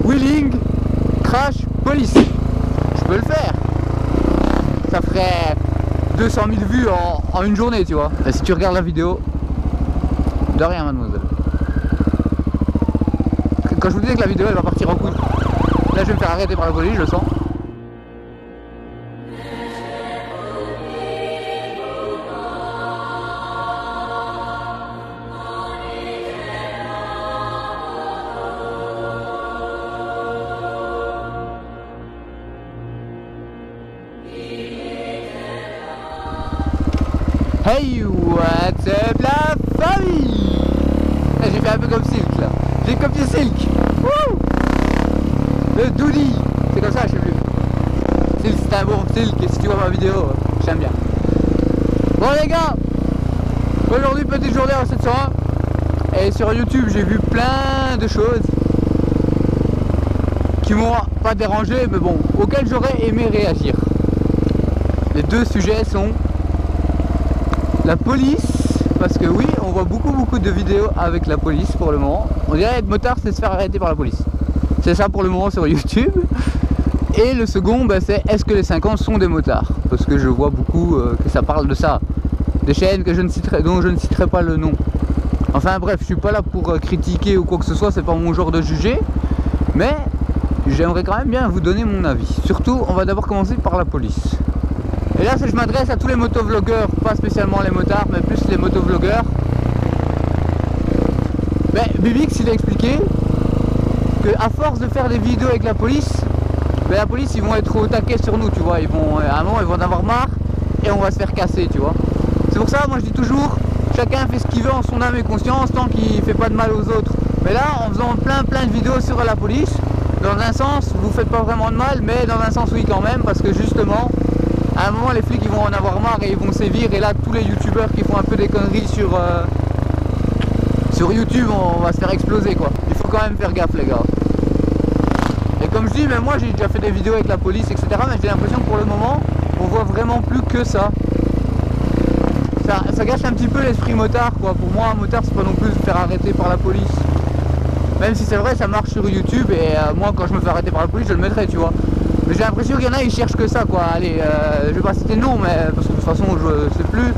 wheeling, crash, police. Je peux le faire. Ça ferait 200 000 vues en une journée, tu vois. Et si tu regardes la vidéo, de rien, mademoiselle. Quand je vous disais que la vidéo elle va partir en couille, là je vais me faire arrêter par la police, je le sens. Hey, what's up la famille? J'ai fait un peu comme Silk là. J'ai copié Silk. Wouh, le Doody. C'est comme ça, je sais plus. Silk, c'est un bon Silk. Et si tu vois ma vidéo, j'aime bien. Bon les gars, aujourd'hui petite journée en 701. Et sur YouTube j'ai vu plein de choses qui m'ont pas dérangé, mais bon, auxquelles j'aurais aimé réagir. Les deux sujets sont la police, parce que oui, on voit beaucoup de vidéos avec la police pour le moment. On dirait être motard, c'est se faire arrêter par la police. C'est ça pour le moment sur YouTube. Et le second, bah, c'est est-ce que les 50 sont des motards? Parce que je vois beaucoup que ça parle de ça. Des chaînes que dont je ne citerai pas le nom. Enfin bref, je suis pas là pour critiquer ou quoi que ce soit, c'est pas mon genre de juger. Mais j'aimerais quand même bien vous donner mon avis. Surtout, on va d'abord commencer par la police. Et là, je m'adresse à tous les motovlogueurs, pas spécialement les motards, mais plus les motovlogueurs. Ben, Bibix, il a expliqué que à force de faire des vidéos avec la police, ben, la police, ils vont être au taquet sur nous, tu vois. À un moment, ils vont en avoir marre et on va se faire casser, tu vois. C'est pour ça, moi, je dis toujours, chacun fait ce qu'il veut en son âme et conscience, tant qu'il fait pas de mal aux autres. Mais là, en faisant plein de vidéos sur la police, dans un sens, vous faites pas vraiment de mal, mais dans un sens, oui, quand même, parce que justement, à un moment les flics ils vont en avoir marre et ils vont sévir, et là tous les youtubeurs qui font un peu des conneries sur YouTube, on va se faire exploser quoi. Il faut quand même faire gaffe les gars. Et comme je dis, même moi j'ai déjà fait des vidéos avec la police etc, mais j'ai l'impression que pour le moment on voit vraiment plus que ça. Ça gâche un petit peu l'esprit motard quoi. Pour moi un motard c'est pas non plus se faire arrêter par la police. Même si c'est vrai ça marche sur YouTube, et moi quand je me fais arrêter par la police je le mettrai, tu vois. Mais j'ai l'impression qu'il y en a, ils cherchent que ça quoi. Allez, je vais pas citer de nom, mais parce que de toute façon je sais plus.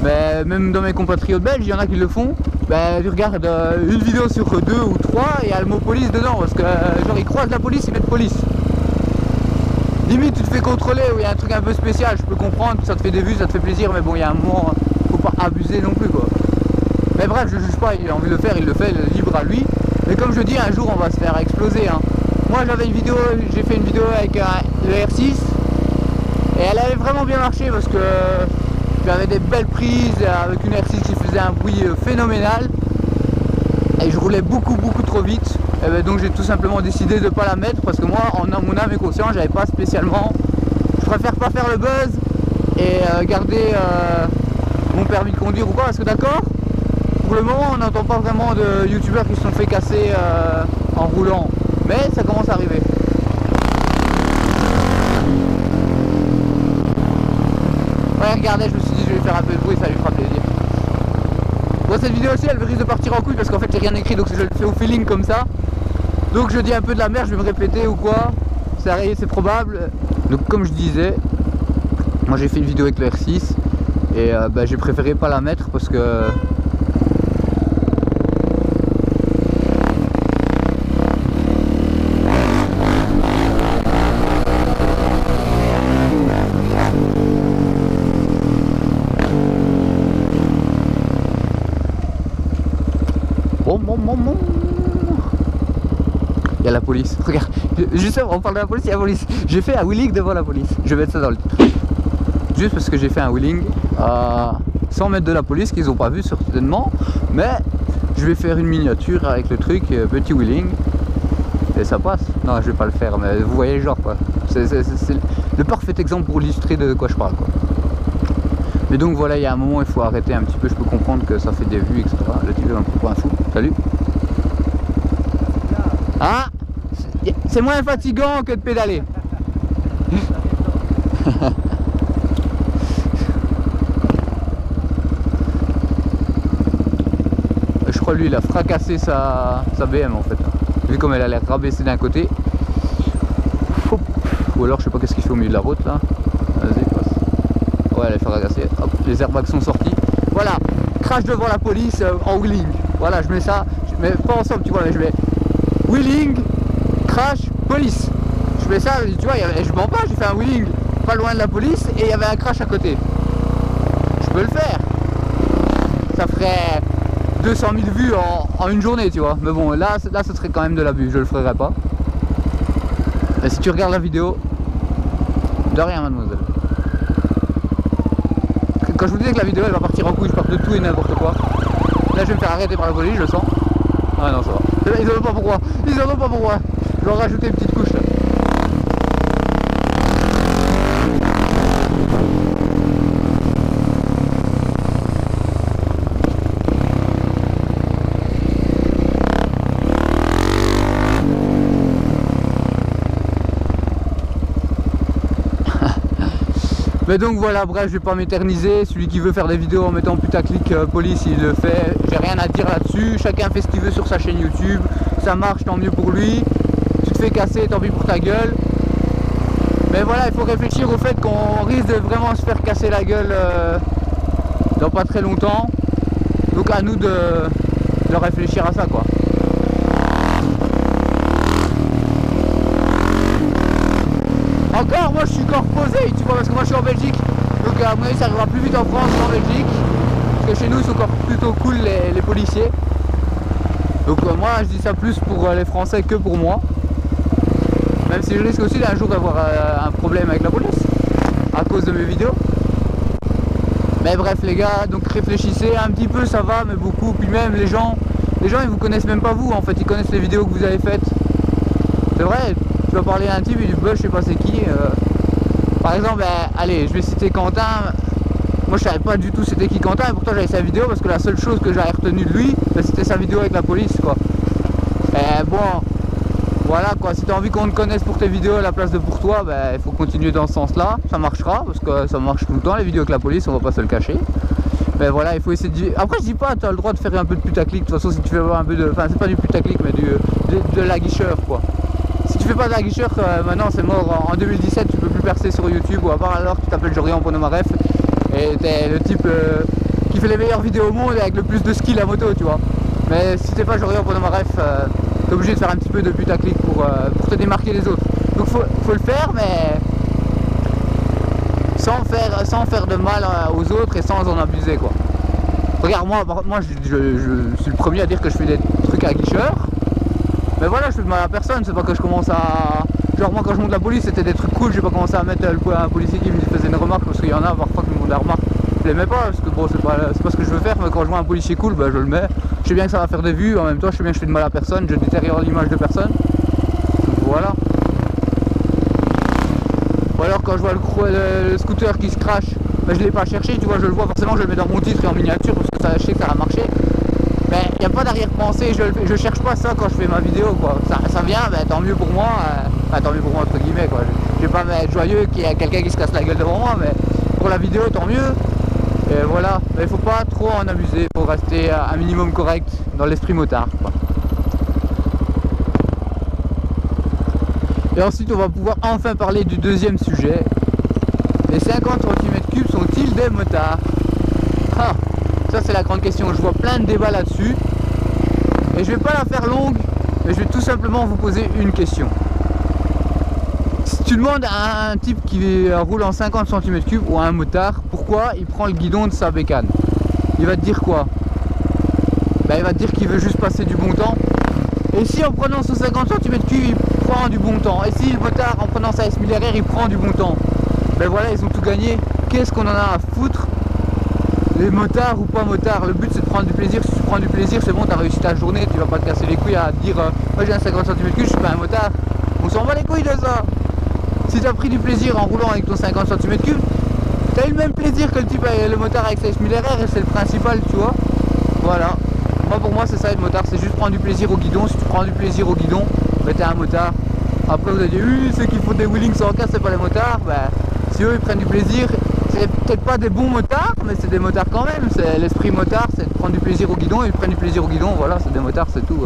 Mais même dans mes compatriotes belges, il y en a qui le font. Ben tu regardes une vidéo sur 2 ou 3 et il y a le mot police dedans, parce que genre ils croisent la police, ils mettent police. Limite tu te fais contrôler ou il y a un truc un peu spécial, je peux comprendre, ça te fait des vues, ça te fait plaisir, mais bon il y a un moment, faut pas abuser non plus quoi. Mais bref, je juge pas, il a envie de le faire, il le fait, libre à lui. Mais comme je dis, un jour on va se faire exploser hein. Moi j'avais une vidéo, j'ai fait une vidéo avec le R6 et elle avait vraiment bien marché parce que j'avais des belles prises avec une R6 qui faisait un bruit phénoménal et je roulais beaucoup trop vite, et ben donc j'ai tout simplement décidé de ne pas la mettre parce que moi en mon âme et conscience j'avais pas spécialement, je préfère pas faire le buzz et garder mon permis de conduire ou quoi, parce que d'accord, pour le moment on n'entend pas vraiment de youtubeurs qui se sont fait casser en roulant. Mais ça commence à arriver. Ouais, regardez, je me suis dit je vais faire un peu de bruit, ça lui fera plaisir. Bon, cette vidéo aussi elle risque de partir en couille parce qu'en fait j'ai rien écrit, donc je le fais au feeling comme ça. Donc je dis un peu de la merde, je vais me répéter ou quoi, c'est probable. Donc comme je disais, moi j'ai fait une vidéo avec le R6 et bah, j'ai préféré pas la mettre parce que il y a la police, regarde, justement on parle de la police, il y a la police. J'ai fait un wheeling devant la police, je vais mettre ça dans le titre. Juste parce que j'ai fait un wheeling à 100 mètres de la police qu'ils n'ont pas vu certainement, mais je vais faire une miniature avec le truc, petit wheeling, et ça passe. Non je vais pas le faire, mais vous voyez le genre quoi. C'est le parfait exemple pour illustrer de quoi je parle quoi. Mais donc voilà, il y a un moment il faut arrêter un petit peu, je peux comprendre que ça fait des vues etc. Le type est un peu pour un fou. Salut. Ah, c'est moins fatigant que de pédaler. Je crois lui il a fracassé sa BM en fait. vu comme elle a l'air rabaissée d'un côté. Hop. Ou alors je sais pas qu'est-ce qu'il fait au milieu de la route là. Vas-y, passe. Ouais, elle fait ragasser. Hop, les airbags sont sortis. Voilà, crash devant la police en wheeling. Voilà, je mets ça, je mets pas ensemble, tu vois, mais je mets wheeling, crash, police. Je mets ça, tu vois, je mens pas, j'ai fait un wheeling pas loin de la police et il y avait un crash à côté. Je peux le faire. Ça ferait 200 000 vues en une journée, tu vois. Mais bon, là ce serait quand même de l'abus, je le ferai pas. Et si tu regardes la vidéo, de rien, mademoiselle. Quand je vous disais que la vidéo elle va partir en couille, je parle de tout et n'importe quoi. Là je vais me faire arrêter par la police, je le sens. Ah non, ça va. Ils en ont pas pourquoi. Ils en ont pas pourquoi. Je vais en rajouter une petite couche là. Mais donc voilà, bref, je vais pas m'éterniser. Celui qui veut faire des vidéos en mettant putaclic police, il le fait. J'ai rien à dire là-dessus. Chacun fait ce qu'il veut sur sa chaîne YouTube. Ça marche, tant mieux pour lui. Tu te fais casser, tant pis pour ta gueule. Mais voilà, il faut réfléchir au fait qu'on risque de vraiment se faire casser la gueule dans pas très longtemps. Donc à nous de réfléchir à ça, quoi. Encore, moi je suis encore posé, tu vois, parce que moi je suis en Belgique. Donc à mon avis ça arrivera plus vite en France qu'en Belgique. Parce que chez nous ils sont encore plutôt cool les policiers. Donc moi je dis ça plus pour les Français que pour moi. Même si je risque aussi d'un jour d'avoir un problème avec la police à cause de mes vidéos. Mais bref les gars, donc réfléchissez un petit peu, ça va, mais beaucoup. Puis même les gens ils vous connaissent même pas vous en fait, ils connaissent les vidéos que vous avez faites. C'est vrai, tu vas parler à un type, il dit bah, je sais pas c'est qui. Par exemple, allez, je vais citer Quentin. Moi je savais pas du tout c'était qui Quentin, et pourtant j'avais sa vidéo parce que la seule chose que j'avais retenue de lui, c'était sa vidéo avec la police, quoi. Bon, voilà quoi, si tu as envie qu'on te connaisse pour tes vidéos à la place de pour toi, il faut continuer dans ce sens là, ça marchera, parce que ça marche tout le temps les vidéos avec la police, on va pas se le cacher. Mais voilà, il faut essayer de... Après je dis pas, tu as le droit de faire un peu de putaclic, de toute façon si tu veux avoir un peu de... Enfin c'est pas du putaclic mais de la guicheur, quoi. Si tu fais pas de la guicheur, maintenant c'est mort, en 2017 tu peux plus percer sur YouTube, ou à part alors tu t'appelles Jorian Ponomareff et t'es le type qui fait les meilleures vidéos au monde avec le plus de skill à moto, tu vois. Mais si t'es pas Jorian Ponomareff, t'es obligé de faire un petit peu de putaclic pour te démarquer des autres. Donc faut le faire, mais sans faire de mal aux autres et sans en abuser, quoi. Regarde, moi je suis le premier à dire que je fais des trucs à guicheur. Mais voilà, je fais de mal à personne, c'est pas que je commence à... Genre moi quand je monte la police c'était des trucs cool, j'ai pas commencé à mettre un policier qui me faisait une remarque, parce qu'il y en a parfois qui me font des remarques. Je l'aimais pas, parce que bon c'est pas ce que je veux faire, mais quand je vois un policier cool, je le mets. Je sais bien que ça va faire des vues, en même temps je sais bien que je fais de mal à personne, je détériore l'image de personne. Donc voilà. Ou alors quand je vois le scooter qui se crache, je l'ai pas cherché, tu vois, je le vois forcément, je le mets dans mon titre et en miniature, parce que je sais que ça va marcher. Mais il n'y a pas d'arrière-pensée, je cherche pas ça quand je fais ma vidéo, quoi. Ça vient, tant mieux pour moi, tant mieux pour moi entre guillemets, quoi. Je vais pas être joyeux qu'il y a quelqu'un qui se casse la gueule devant moi, mais pour la vidéo tant mieux. Et voilà, mais il faut pas trop en abuser, il faut rester un minimum correct dans l'esprit motard, quoi. Et ensuite on va pouvoir enfin parler du deuxième sujet. Les 50 cm3 sont-ils des motards? Ça c'est la grande question, je vois plein de débats là-dessus. Et je vais pas la faire longue, mais je vais tout simplement vous poser une question. Si tu demandes à un type qui roule en 50 cm3 ou à un motard, pourquoi il prend le guidon de sa bécane, il va te dire quoi? Il va te dire qu'il veut juste passer du bon temps. Et si en prenant son 50 cm3 il prend du bon temps? Et si le motard en prenant sa S1000RR il prend du bon temps? Voilà, ils ont tout gagné. Qu'est-ce qu'on en a à foutre? Les motards ou pas motards, le but c'est de prendre du plaisir. Si tu prends du plaisir, c'est bon, t'as réussi ta journée, tu vas pas te casser les couilles à te dire moi j'ai un 50 cm3, je suis pas un motard. On s'en va les couilles de ça. Si t'as pris du plaisir en roulant avec ton 50 cm3, t'as eu le même plaisir que le type le motard avec sa S1000RR, et c'est le principal, tu vois. Voilà. Moi pour moi c'est ça être motard, c'est juste prendre du plaisir au guidon. Si tu prends du plaisir au guidon, t'es un motard. Après vous allez dire oui, ceux qui font des wheelings sans casque c'est pas les motards. Si eux ils prennent du plaisir, c'est peut-être pas des bons motards, mais c'est des motards quand même. C'est l'esprit motard, c'est de prendre du plaisir au guidon, ils prennent du plaisir au guidon, voilà, c'est des motards, c'est tout.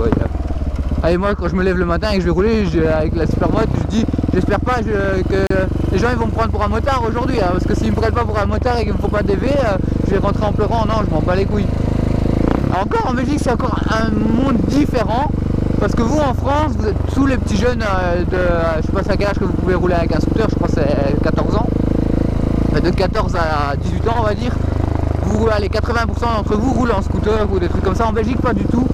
Allez, moi quand je me lève le matin et que je vais rouler avec la supermoto, je dis j'espère pas que les gens ils vont me prendre pour un motard aujourd'hui, hein, parce que s'ils me prennent pas pour un motard et qu'ils me font pas DV, je vais rentrer en pleurant. Non, je m'en bats les couilles. Encore en Belgique c'est encore un monde différent, parce que vous en France vous êtes tous les petits jeunes je sais pas à quel âge que vous pouvez rouler avec un scooter, je crois que c'est 14 ans, de 14 à 18 ans on va dire. Vous, allez, 80% d'entre vous roulent en scooter ou des trucs comme ça. En Belgique pas du tout.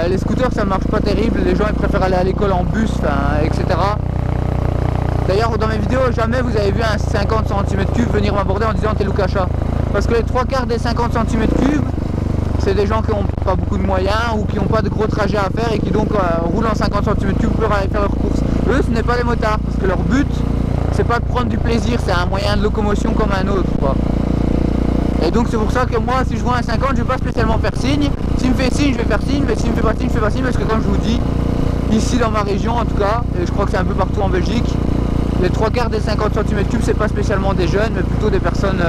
Les scooters ça marche pas terrible, les gens ils préfèrent aller à l'école en bus, etc. D'ailleurs dans mes vidéos jamais vous avez vu un 50 cm3 venir m'aborder en disant t'es Lukacha, parce que les 3/4 des 50 cm3 c'est des gens qui n'ont pas beaucoup de moyens ou qui n'ont pas de gros trajets à faire et qui donc roulent en 50 cm3 pour aller faire leurs courses. Eux ce n'est pas les motards, parce que leur but c'est pas de prendre du plaisir, c'est un moyen de locomotion comme un autre quoi. Et donc c'est pour ça que moi si je vois un 50 je vais pas spécialement faire signe. S'il me fait signe je vais faire signe, mais s'il me fait pas signe je fais pas signe, parce que comme je vous dis, ici dans ma région en tout cas, et je crois que c'est un peu partout en Belgique, les 3/4 des 50 cm3 c'est pas spécialement des jeunes, mais plutôt des personnes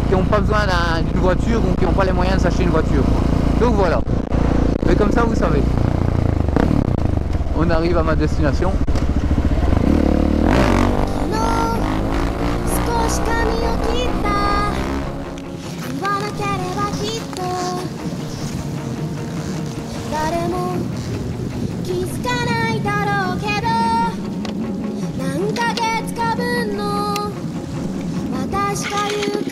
qui n'ont pas besoin d'une voiture ou qui n'ont pas les moyens de s'acheter une voiture. Donc voilà, mais comme ça vous savez. On arrive à ma destination. Let's go.